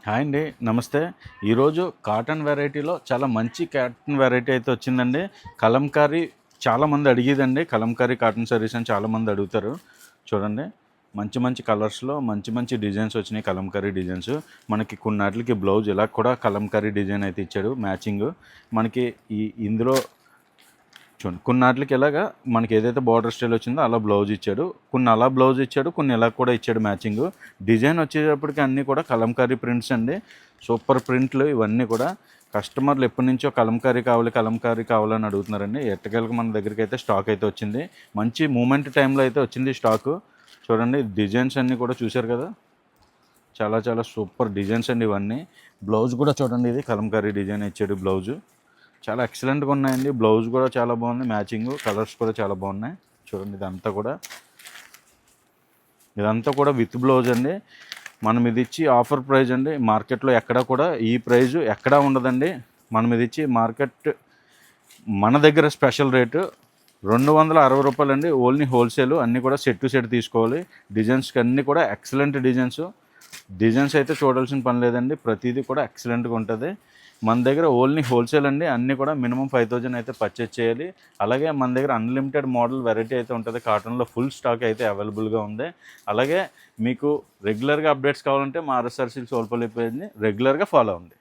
Hi అండి, నమస్తే. ఈరోజు కాటన్ వెరైటీలో చాలా మంచి కాటన్ వెరైటీ అయితే వచ్చిందండి. కలంకారీ చాలామంది అడిగేదండి. కలంకారీ కాటన్ సారీస్ అని చాలామంది అడుగుతారు. చూడండి, మంచి మంచి కలర్స్లో మంచి మంచి డిజైన్స్ వచ్చినాయి. కలంకారీ డిజైన్స్ మనకి కొన్నిటికి బ్లౌజ్ ఇలా కూడా కలంకారీ డిజైన్ అయితే ఇచ్చాడు మ్యాచింగ్. మనకి ఇందులో చూడండి, కొన్నిటికి ఇలాగా మనకి ఏదైతే బార్డర్ స్టైల్ వచ్చిందో అలా బ్లౌజ్ ఇచ్చాడు. కొన్ని అలా బ్లౌజ్ ఇచ్చాడు, కొన్ని ఇలా కూడా ఇచ్చాడు మ్యాచింగ్. డిజైన్ వచ్చేటప్పటికి అన్నీ కూడా కలంకారీ ప్రింట్స్ అండి. సూపర్ ప్రింట్లు ఇవన్నీ కూడా. కస్టమర్లు ఎప్పటి నుంచో కలంకారీ కావాలని అడుగుతున్నారండి. ఎట్టకేలకు మన దగ్గరికి అయితే స్టాక్ అయితే వచ్చింది. మంచి మూమెంట్ టైంలో అయితే వచ్చింది స్టాకు. చూడండి, డిజైన్స్ అన్నీ కూడా చూశారు కదా, చాలా చాలా సూపర్ డిజైన్స్ అండి ఇవన్నీ. బ్లౌజ్ కూడా చూడండి, ఇది కలంకారీ డిజైన్ ఇచ్చాడు బ్లౌజు. చాలా ఎక్సలెంట్గా ఉన్నాయండి. బ్లౌజ్ కూడా చాలా బాగుంది, మ్యాచింగ్ కలర్స్ కూడా చాలా బాగున్నాయి. చూడండి, ఇదంతా కూడా విత్ బ్లౌజ్ అండి. మనం ఇది ఇచ్చి ఆఫర్ ప్రైజ్ అండి. మార్కెట్లో ఎక్కడ కూడా ఈ ప్రైజు ఎక్కడా ఉండదండి. మనం ఇది ఇచ్చి మార్కెట్ మన దగ్గర స్పెషల్ రేటు 260 రూపాయలు అండి. Only wholesale. అన్నీ కూడా సెట్ టు సెట్ తీసుకోవాలి. డిజైన్స్కి అన్నీ కూడా ఎక్సలెంట్ డిజైన్స్ అయితే చూడాల్సిన పని లేదండి. ప్రతిదీ కూడా ఎక్సలెంట్గా ఉంటుంది. మన దగ్గర ఓన్లీ హోల్సేల్ అండి. అన్నీ కూడా మినిమం 5000 అయితే పర్చేజ్ చేయాలి. అలాగే మన దగ్గర అన్లిమిటెడ్ మోడల్ వెరైటీ అయితే ఉంటుంది. కాటన్లో ఫుల్ స్టాక్ అయితే అవైలబుల్గా ఉంది. అలాగే మీకు రెగ్యులర్గా అప్డేట్స్ కావాలంటే మా ఆర్ఎస్ఆర్ సిల్క్స్ సోల్పల్లి పేజ్ని రెగ్యులర్గా ఫాలో అవ్వండి.